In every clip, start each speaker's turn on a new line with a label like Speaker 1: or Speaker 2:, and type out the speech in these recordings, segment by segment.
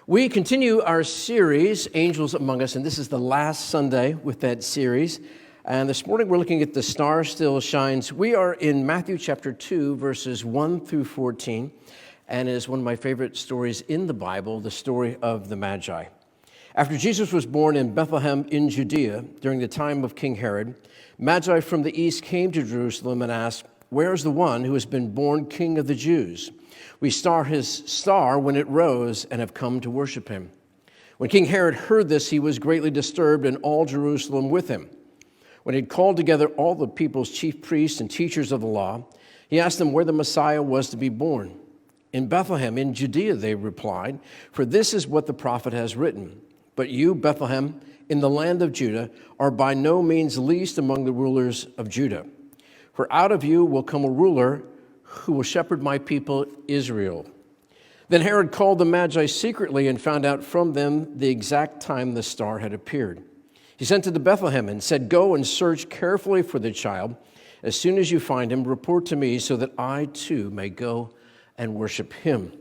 Speaker 1: We continue our series, Angels Among Us, and this is the last Sunday with that series. And this morning we're looking at The Star Still Shines. We are in Matthew chapter 2, verses 1 through 14, and it is one of my favorite stories in the Bible, the story of the Magi. After Jesus was born in Bethlehem in Judea during the time of King Herod, Magi from the east came to Jerusalem and asked, "Where is the one who has been born King of the Jews? We saw his star when it rose and have come to worship him." When King Herod heard this, he was greatly disturbed, and all Jerusalem with him. When he had called together all the people's chief priests and teachers of the law, he asked them where the Messiah was to be born. "In Bethlehem, in Judea," they replied, "for this is what the prophet has written. But you, Bethlehem, in the land of Judah, are by no means least among the rulers of Judah. For out of you will come a ruler who will shepherd my people Israel." Then Herod called the Magi secretly and found out from them the exact time the star had appeared. He sent to Bethlehem and said, "Go and search carefully for the child. As soon as you find him, report to me so that I too may go and worship him."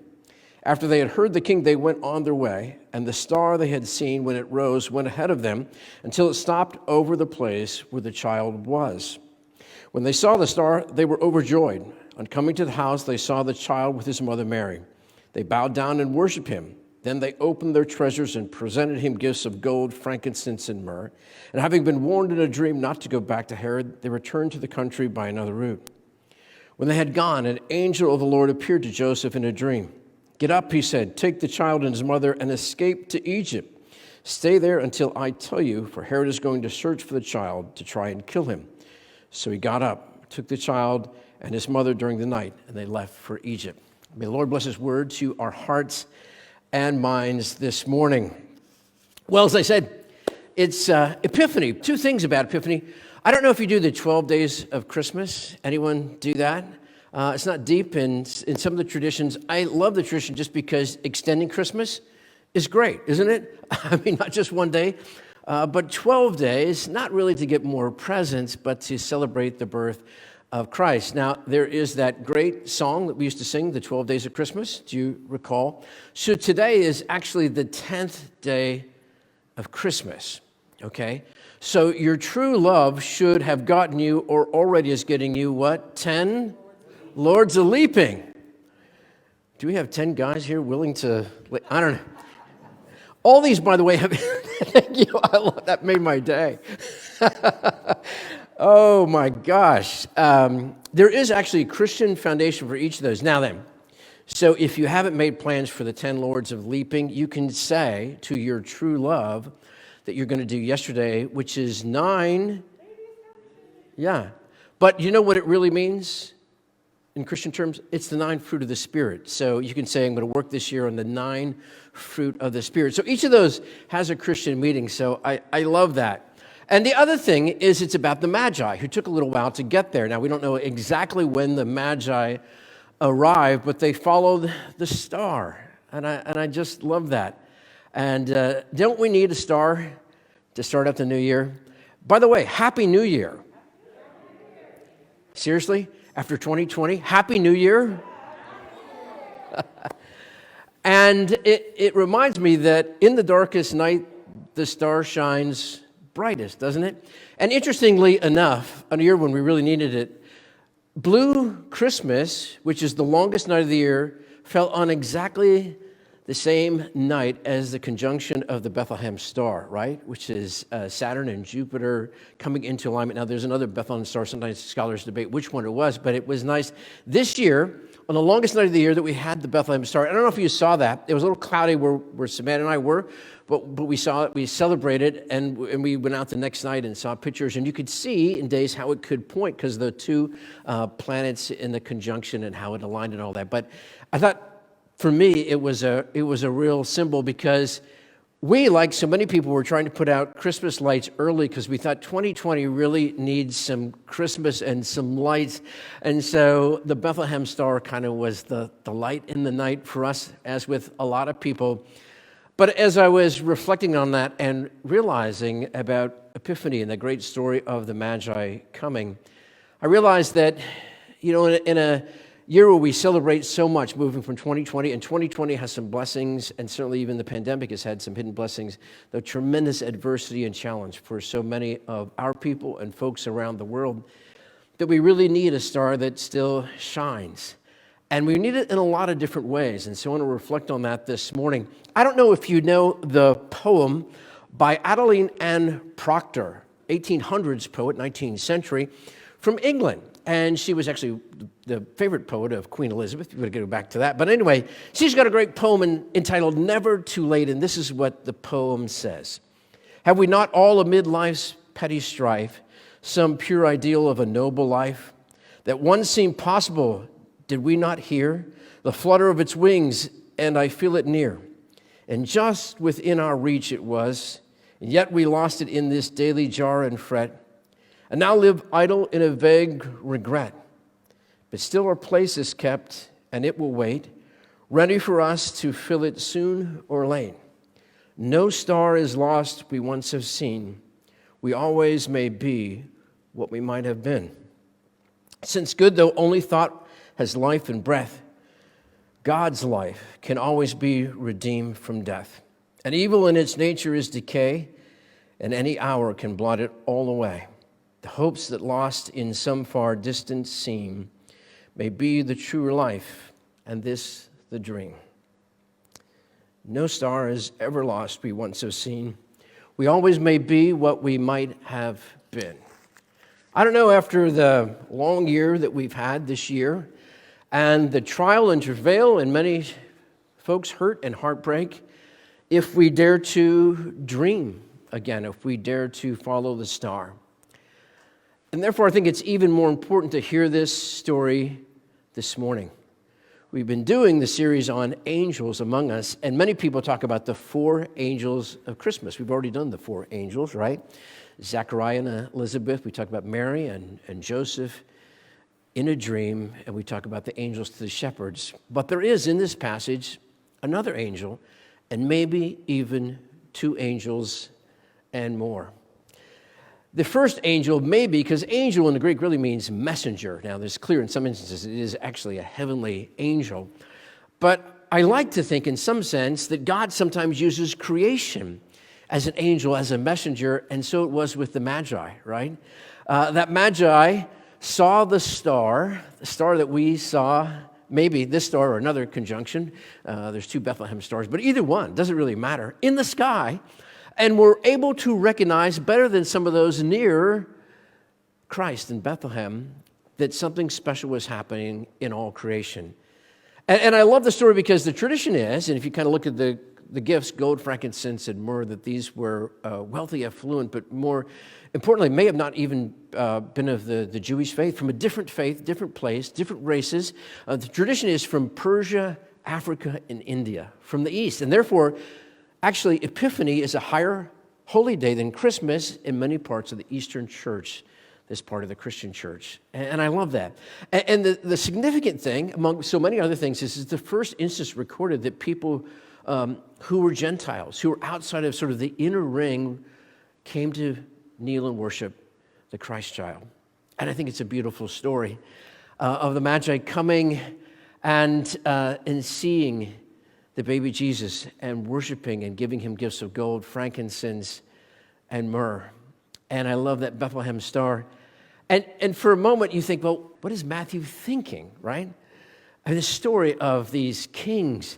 Speaker 1: After they had heard the king, they went on their way, and the star they had seen when it rose went ahead of them until it stopped over the place where the child was. When they saw the star, they were overjoyed. On coming to the house, they saw the child with his mother Mary. They bowed down and worshiped him. Then they opened their treasures and presented him gifts of gold, frankincense, and myrrh. And having been warned in a dream not to go back to Herod, they returned to the country by another route. When they had gone, an angel of the Lord appeared to Joseph in a dream. "Get up," he said, "take the child and his mother and escape to Egypt. Stay there until I tell you, for Herod is going to search for the child to try and kill him." So he got up, took the child and his mother during the night, and they left for Egypt. May the Lord bless his word to our hearts and minds this morning. Well, as I said, it's Epiphany. Two things about Epiphany. I don't know if you do the 12 days of Christmas. Anyone do that? It's not deep in some of the traditions. I love the tradition just because extending Christmas is great, isn't it? I mean, not just one day, but 12 days, not really to get more presents, but to celebrate the birth of Christ. Now, there is that great song that we used to sing, the 12 Days of Christmas. Do you recall? So today is actually the 10th day of Christmas, okay? So your true love should have gotten you, or already is getting you, what? 10 Lords of Leaping. Do we have 10 guys here willing to, I don't know. All these, by the way, have, thank you, that made my day. Oh my gosh. There is actually a Christian foundation for each of those. Now then, so if you haven't made plans for the 10 Lords of Leaping, you can say to your true love that you're going to do yesterday, which is 9. Yeah. But you know what it really means in Christian terms? It's the 9 fruit of the Spirit. So you can say, I'm going to work this year on the 9 fruit of the Spirit. So each of those has a Christian meaning. So I love that. And the other thing is it's about the Magi, who took a little while to get there. Now, we don't know exactly when the Magi arrived, but they followed the star. And I just love that. And don't we need a star to start out the new year? By the way, Happy New Year. Seriously? After 2020, Happy New Year? And it reminds me that in the darkest night, the star shines brightest, doesn't it? And interestingly enough, on a year when we really needed it, Blue Christmas, which is the longest night of the year, fell on exactly the same night as the conjunction of the Bethlehem star, right? Which is Saturn and Jupiter coming into alignment. Now, there's another Bethlehem star. Sometimes scholars debate which one it was, but it was nice this year, on the longest night of the year, that we had the Bethlehem star. I don't know if you saw that. It was a little cloudy where Savannah and I were, but we saw it, we celebrated, and we went out the next night and saw pictures, and you could see in days how it could point because the two planets in the conjunction and how it aligned and all that. But I thought, for me, it was a real symbol because we, like so many people, were trying to put out Christmas lights early because we thought 2020 really needs some Christmas and some lights. And so the Bethlehem star kind of was the light in the night for us, as with a lot of people. But as I was reflecting on that and realizing about Epiphany and the great story of the Magi coming, I realized that, you know, in year where we celebrate so much moving from 2020, and 2020 has some blessings, and certainly even the pandemic has had some hidden blessings, the tremendous adversity and challenge for so many of our people and folks around the world, that we really need a star that still shines. And we need it in a lot of different ways, and so I want to reflect on that this morning. I don't know if you know the poem by Adeline Ann Proctor, 1800s poet, 19th century, from England. And she was actually the favorite poet of Queen Elizabeth. We're going to go back to that. But anyway, she's got a great poem entitled Never Too Late, and this is what the poem says. Have we not all amid life's petty strife some pure ideal of a noble life? That once seemed possible, did we not hear the flutter of its wings, and I feel it near? And just within our reach it was, and yet we lost it in this daily jar and fret, and now live idle in a vague regret. But still our place is kept, and it will wait, ready for us to fill it soon or late. No star is lost we once have seen. We always may be what we might have been. Since good, though only thought has life and breath, God's life can always be redeemed from death. And evil in its nature is decay, and any hour can blot it all away. The hopes that lost in some far distance seem may be the truer life, and this the dream. No star is ever lost we once have seen. We always may be what we might have been. I don't know, after the long year that we've had this year, and the trial and travail and many folks' hurt and heartbreak, if we dare to dream again, if we dare to follow the star. And therefore, I think it's even more important to hear this story this morning. We've been doing the series on angels among us, and many people talk about the four angels of Christmas. We've already done the four angels, right? Zechariah and Elizabeth. We talk about Mary and Joseph in a dream, and we talk about the angels to the shepherds. But there is in this passage another angel, and maybe even two angels and more. The first angel, maybe, because angel in the Greek really means messenger. Now, there's clear in some instances it is actually a heavenly angel. But I like to think in some sense that God sometimes uses creation as an angel, as a messenger, and so it was with the Magi, right? That Magi saw the star that we saw, maybe this star or another conjunction. There's two Bethlehem stars, but either one, doesn't really matter, in the sky, and were able to recognize better than some of those near Christ in Bethlehem that something special was happening in all creation. And I love the story because the tradition is, and if you kind of look at the gifts, gold, frankincense, and myrrh, that these were wealthy, affluent, but more importantly, may have not even been of the Jewish faith, from a different faith, different place, different races. The tradition is from Persia, Africa, and India, from the East. And therefore, actually, Epiphany is a higher holy day than Christmas in many parts of the Eastern Church, this part of the Christian church. And I love that. And the significant thing, among so many other things, is the first instance recorded that people who were Gentiles, who were outside of sort of the inner ring, came to kneel and worship the Christ child. And I think it's a beautiful story of the Magi coming and seeing the baby Jesus and worshiping and giving him gifts of gold, frankincense, and myrrh. And I love that Bethlehem star. And for a moment you think, well, what is Matthew thinking, right? And the story of these kings,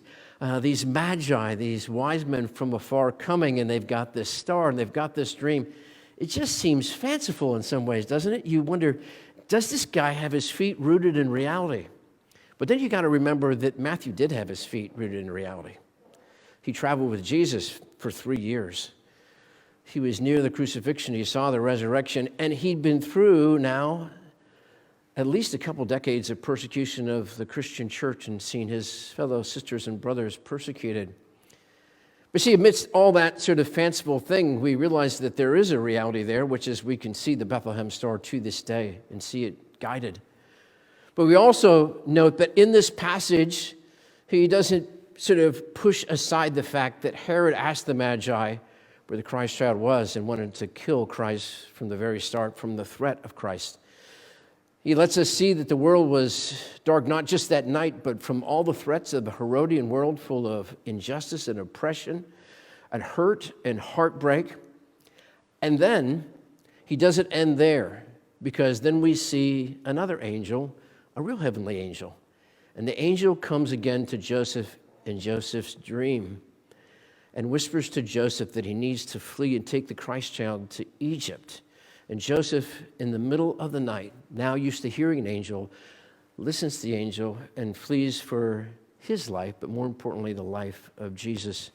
Speaker 1: these Magi, these wise men from afar coming, and they've got this star and they've got this dream. It just seems fanciful in some ways, doesn't it? You wonder, does this guy have his feet rooted in reality? But then you got to remember that Matthew did have his feet rooted in reality. He traveled with Jesus for 3 years. He was near the crucifixion. He saw the resurrection, and he'd been through now at least a couple decades of persecution of the Christian church and seen his fellow sisters and brothers persecuted. But see, amidst all that sort of fanciful thing, we realize that there is a reality there, which is we can see the Bethlehem star to this day and see it guided. But we also note that in this passage, he doesn't sort of push aside the fact that Herod asked the Magi where the Christ child was and wanted to kill Christ from the very start, from the threat of Christ. He lets us see that the world was dark not just that night, but from all the threats of the Herodian world full of injustice and oppression and hurt and heartbreak. And then he doesn't end there, because then we see another angel, a real heavenly angel. And the angel comes again to Joseph in Joseph's dream and whispers to Joseph that he needs to flee and take the Christ child to Egypt. And Joseph, in the middle of the night, now used to hearing an angel, listens to the angel and flees for his life, but more importantly, the life of Jesus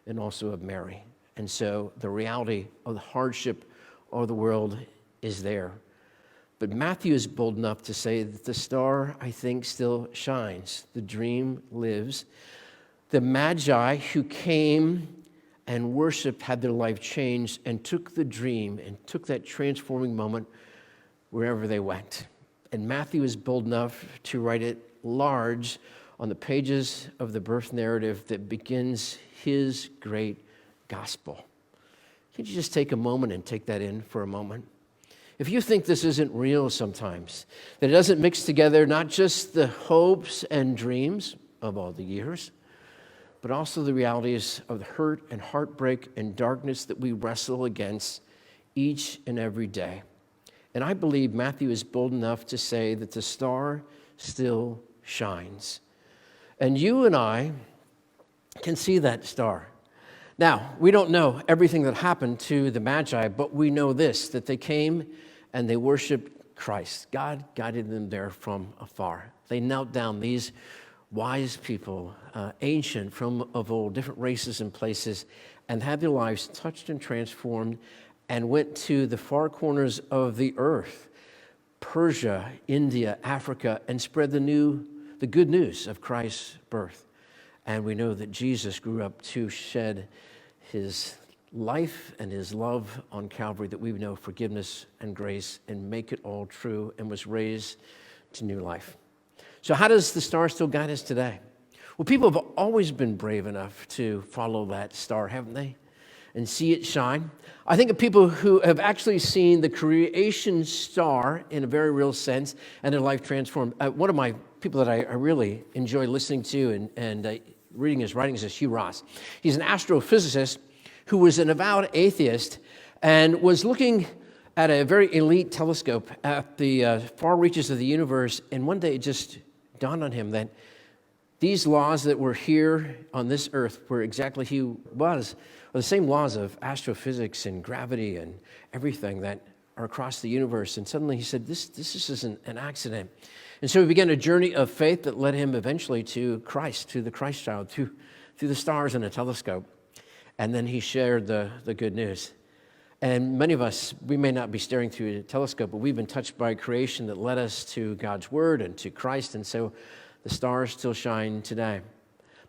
Speaker 1: and also of Mary. And so the reality of the hardship of the world is there. But Matthew is bold enough to say that the star, I think, still shines. The dream lives. The Magi who came and worshiped had their life changed and took the dream and took that transforming moment wherever they went. And Matthew is bold enough to write it large on the pages of the birth narrative that begins his great gospel. Can't you just take a moment and take that in for a moment? If you think this isn't real sometimes, that it doesn't mix together not just the hopes and dreams of all the years, but also the realities of the hurt and heartbreak and darkness that we wrestle against each and every day. And I believe Matthew is bold enough to say that the star still shines. And you and I can see that star. Now, we don't know everything that happened to the Magi, but we know this, that they came and they worshiped Christ. God guided them there from afar. They knelt down, these wise people, ancient from of old, different races and places, and had their lives touched and transformed and went to the far corners of the earth, Persia, India, Africa, and spread the good news of Christ's birth. And we know that Jesus grew up to shed his life and his love on Calvary, that we would know forgiveness and grace and make it all true, and was raised to new life. So how does the star still guide us today? Well, people have always been brave enough to follow that star, haven't they? And see it shine. I think of people who have actually seen the creation star in a very real sense and their life transformed. One of my people that I really enjoy listening to and reading his writings is Hugh Ross. He's an astrophysicist who was an avowed atheist and was looking at a very elite telescope at the far reaches of the universe, and one day it just dawned on him that these laws that were here on this earth, where exactly he was, are the same laws of astrophysics and gravity and everything that are across the universe. And suddenly he said, this isn't an accident. And so he began a journey of faith that led him eventually to Christ, to the Christ child, through the stars and a telescope. And then he shared the good news. And many of us, we may not be staring through a telescope, but we've been touched by creation that led us to God's word and to Christ. And so the stars still shine today.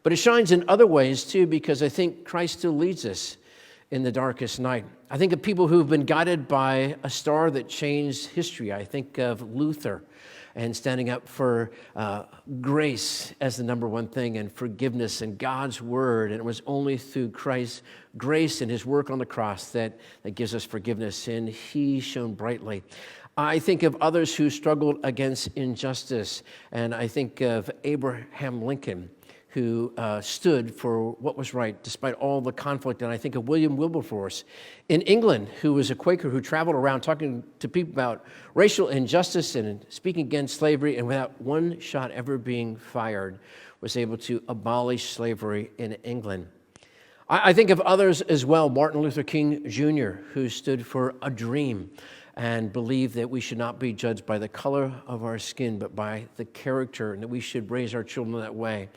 Speaker 1: But it shines in other ways too, because I think Christ still leads us in the darkest night. I think of people who've been guided by a star that changed history. I think of Luther and standing up for grace as the number one thing, and forgiveness and God's word. And it was only through Christ's grace and his work on the cross that gives us forgiveness, and he shone brightly. I think of others who struggled against injustice, and I think of Abraham Lincoln, who stood for what was right despite all the conflict. And I think of William Wilberforce in England, who was a Quaker who traveled around talking to people about racial injustice and speaking against slavery, and without one shot ever being fired, was able to abolish slavery in England. I think of others as well, Martin Luther King Jr., who stood for a dream and believed that we should not be judged by the color of our skin, but by the character, and that we should raise our children that way.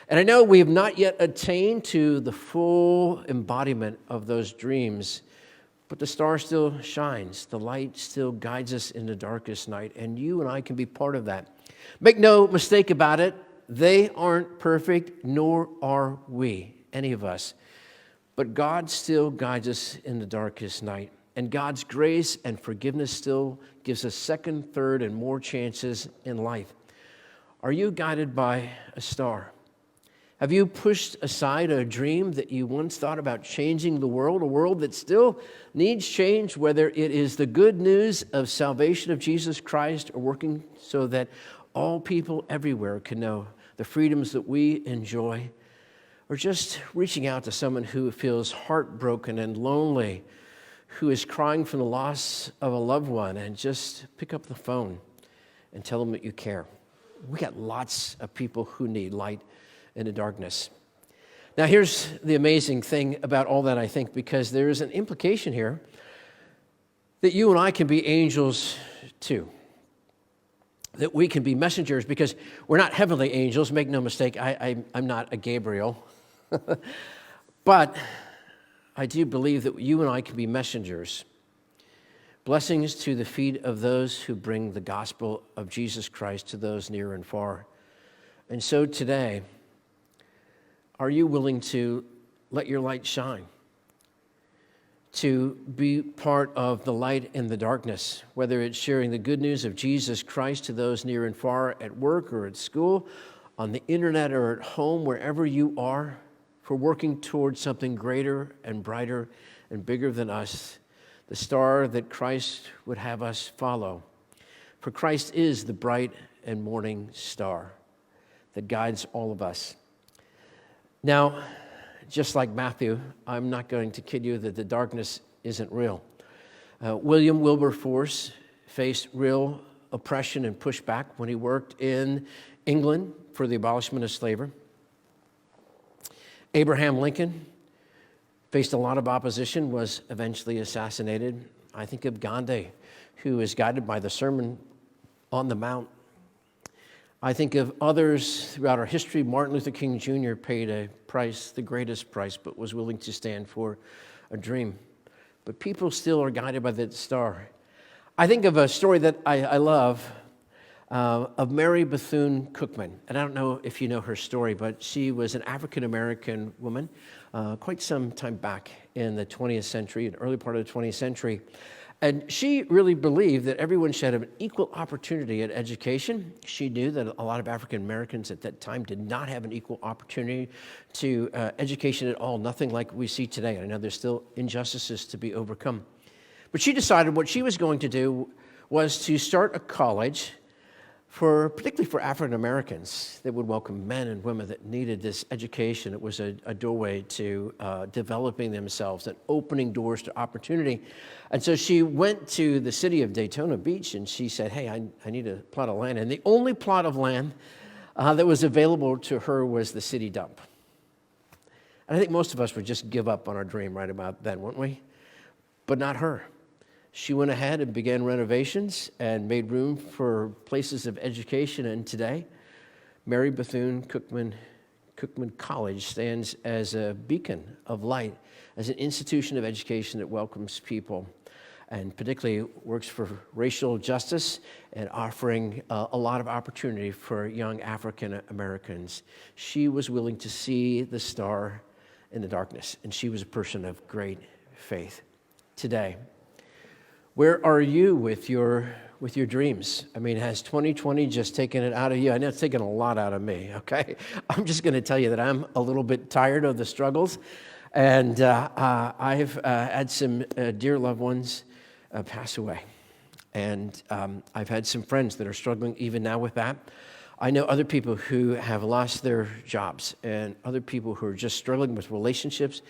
Speaker 1: And I know we have not yet attained to the full embodiment of those dreams, but the star still shines. The light still guides us in the darkest night, and you and I can be part of that. Make no mistake about it, they aren't perfect, nor are we, any of us. But God still guides us in the darkest night. And God's grace and forgiveness still gives us second, third, and more chances in life. Are you guided by a star? Have you pushed aside a dream that you once thought about changing the world, a world that still needs change, whether it is the good news of salvation of Jesus Christ or working so that all people everywhere can know the freedoms that we enjoy, or just reaching out to someone who feels heartbroken and lonely, who is crying from the loss of a loved one, and just pick up the phone and tell them that you care. We got lots of people who need light in the darkness. Now, here's the amazing thing about all that, I think, because there is an implication here that you and I can be angels too. That we can be messengers, because we're not heavenly angels, make no mistake, I'm not a Gabriel. But I do believe that you and I can be messengers, blessings to the feet of those who bring the gospel of Jesus Christ to those near and far. And so today, are you willing to let your light shine? To be part of the light in the darkness, whether it's sharing the good news of Jesus Christ to those near and far at work or at school, on the internet or at home, wherever you are, for working towards something greater and brighter and bigger than us, the star that Christ would have us follow. For Christ is the bright and morning star that guides all of us. Now, just like Matthew, I'm not going to kid you that the darkness isn't real. William Wilberforce faced real oppression and pushback when he worked in England for the abolishment of slavery. Abraham Lincoln faced a lot of opposition, was eventually assassinated. I think of Gandhi, who is guided by the Sermon on the Mount. I think of others throughout our history. Martin Luther King Jr. paid a price, the greatest price, but was willing to stand for a dream. But people still are guided by that star. I think of a story that I love of Mary Bethune Cookman. And I don't know if you know her story, but she was an African-American woman quite some time back in the 20th century, an early part of the 20th century. And she really believed that everyone should have an equal opportunity at education. She knew that a lot of African Americans at that time did not have an equal opportunity to education at all, nothing like we see today. I know there's still injustices to be overcome. But she decided what she was going to do was to start a college particularly for African Americans that would welcome men and women that needed this education. It was a doorway to developing themselves and opening doors to opportunity. And so she went to the city of Daytona Beach and she said, hey, I need a plot of land. And the only plot of land that was available to her was the city dump. And I think most of us would just give up on our dream right about then, wouldn't we? But not her. She went ahead and began renovations and made room for places of education. And today, Mary Bethune Cookman College stands as a beacon of light, as an institution of education that welcomes people, and particularly works for racial justice and offering a lot of opportunity for young African Americans. She was willing to see the star in the darkness, and she was a person of great faith. Today, where are you with your dreams? I mean, has 2020 just taken it out of you? I know it's taken a lot out of me, okay? I'm just going to tell you that I'm a little bit tired of the struggles. And I've had some dear loved ones pass away. And I've had some friends that are struggling even now with that. I know other people who have lost their jobs and other people who are just struggling with relationships.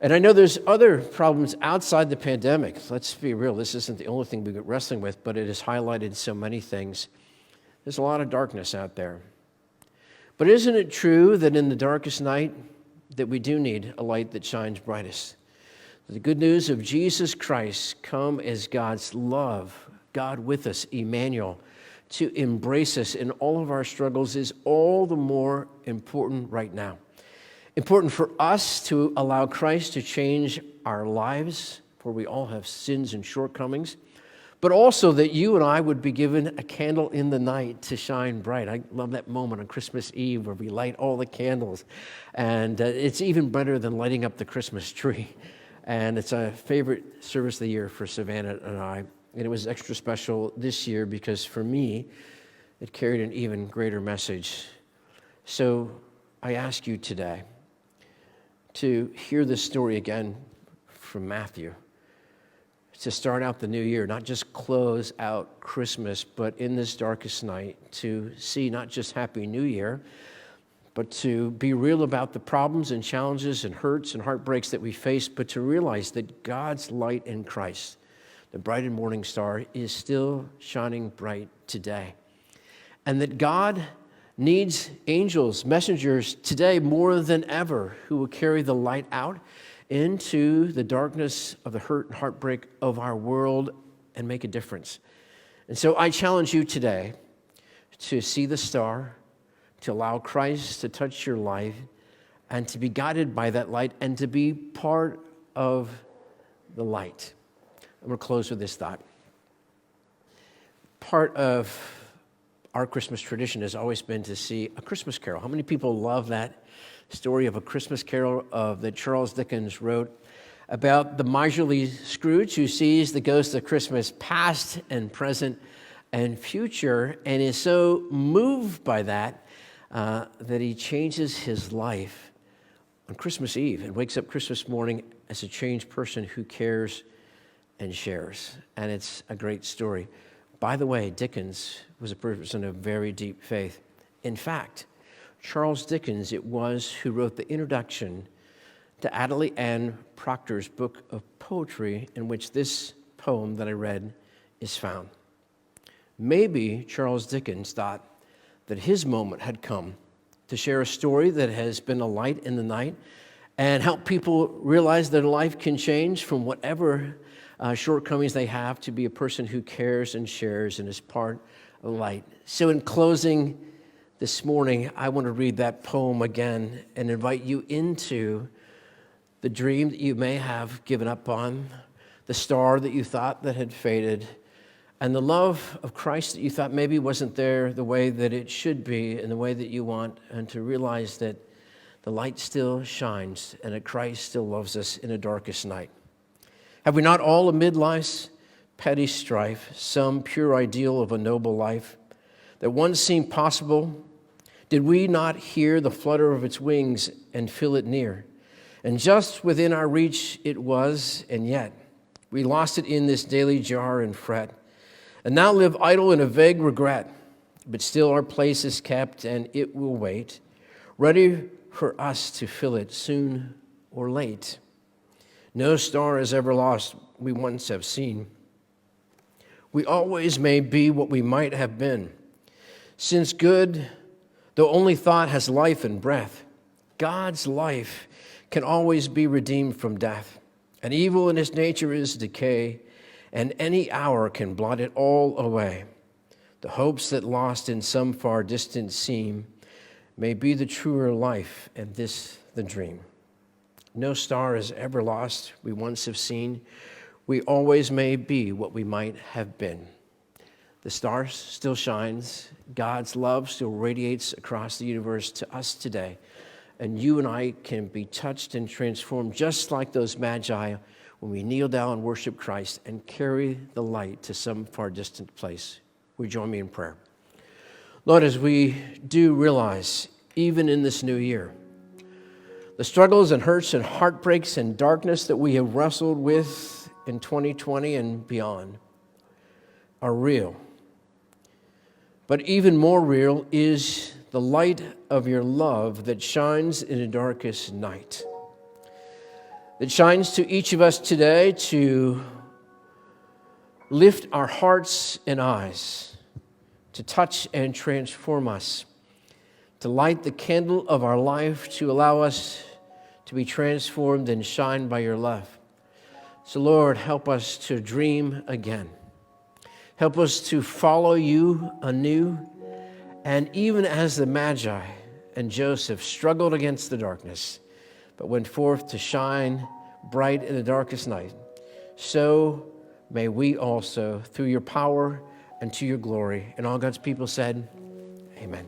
Speaker 1: And I know there's other problems outside the pandemic. Let's be real, this isn't the only thing we're wrestling with, but it has highlighted so many things. There's a lot of darkness out there. But isn't it true that in the darkest night that we do need a light that shines brightest? The good news of Jesus Christ come as God's love, God with us, Emmanuel, to embrace us in all of our struggles is all the more important right now. Important for us to allow Christ to change our lives, for we all have sins and shortcomings, but also that you and I would be given a candle in the night to shine bright. I love that moment on Christmas Eve where we light all the candles, and it's even better than lighting up the Christmas tree. And it's a favorite service of the year for Savannah and I, and it was extra special this year because for me, it carried an even greater message. So I ask you today to hear this story again from Matthew, to start out the new year, not just close out Christmas, but in this darkest night, to see not just Happy New Year, but to be real about the problems and challenges and hurts and heartbreaks that we face, but to realize that God's light in Christ, the bright and morning star, is still shining bright today. And that God needs angels, messengers today more than ever who will carry the light out into the darkness of the hurt and heartbreak of our world and make a difference. And so I challenge you today to see the star, to allow Christ to touch your life, and to be guided by that light and to be part of the light. I'm going to close with this thought. Part of our Christmas tradition has always been to see A Christmas Carol. How many people love that story of A Christmas Carol that Charles Dickens wrote about the miserly Scrooge who sees the ghost of Christmas past and present and future and is so moved by that that he changes his life on Christmas Eve and wakes up Christmas morning as a changed person who cares and shares. And it's a great story. By the way, Dickens was a person of very deep faith. In fact, Charles Dickens it was who wrote the introduction to Adelie Ann Proctor's book of poetry in which this poem that I read is found. Maybe Charles Dickens thought that his moment had come to share a story that has been a light in the night and help people realize that life can change from whatever shortcomings they have to be a person who cares and shares and is part of light. So in closing this morning, I want to read that poem again and invite you into the dream that you may have given up on, the star that you thought that had faded, and the love of Christ that you thought maybe wasn't there the way that it should be in the way that you want, and to realize that the light still shines and that Christ still loves us in the darkest night. Have we not all amid life's petty strife some pure ideal of a noble life that once seemed possible? Did we not hear the flutter of its wings and feel it near? And just within our reach it was, and yet we lost it in this daily jar and fret, and now live idle in a vague regret. But still our place is kept, and it will wait, ready for us to fill it soon or late. No star is ever lost we once have seen. We always may be what we might have been. Since good, though only thought, has life and breath, God's life can always be redeemed from death. And evil in its nature is decay, and any hour can blot it all away. The hopes that lost in some far distance seem may be the truer life, and this the dream. No star is ever lost we once have seen. We always may be what we might have been. The star still shines. God's love still radiates across the universe to us today. And you and I can be touched and transformed just like those Magi when we kneel down and worship Christ and carry the light to some far distant place. Will you join me in prayer? Lord, as we do realize, even in this new year, the struggles and hurts and heartbreaks and darkness that we have wrestled with in 2020 and beyond are real. But even more real is the light of your love that shines in the darkest night. That shines to each of us today to lift our hearts and eyes, to touch and transform us, to light the candle of our life, to allow us to be transformed and shine by your love. So Lord, help us to dream again. Help us to follow you anew. And even as the Magi and Joseph struggled against the darkness, but went forth to shine bright in the darkest night, so may we also, through your power and to your glory. And all God's people said, amen.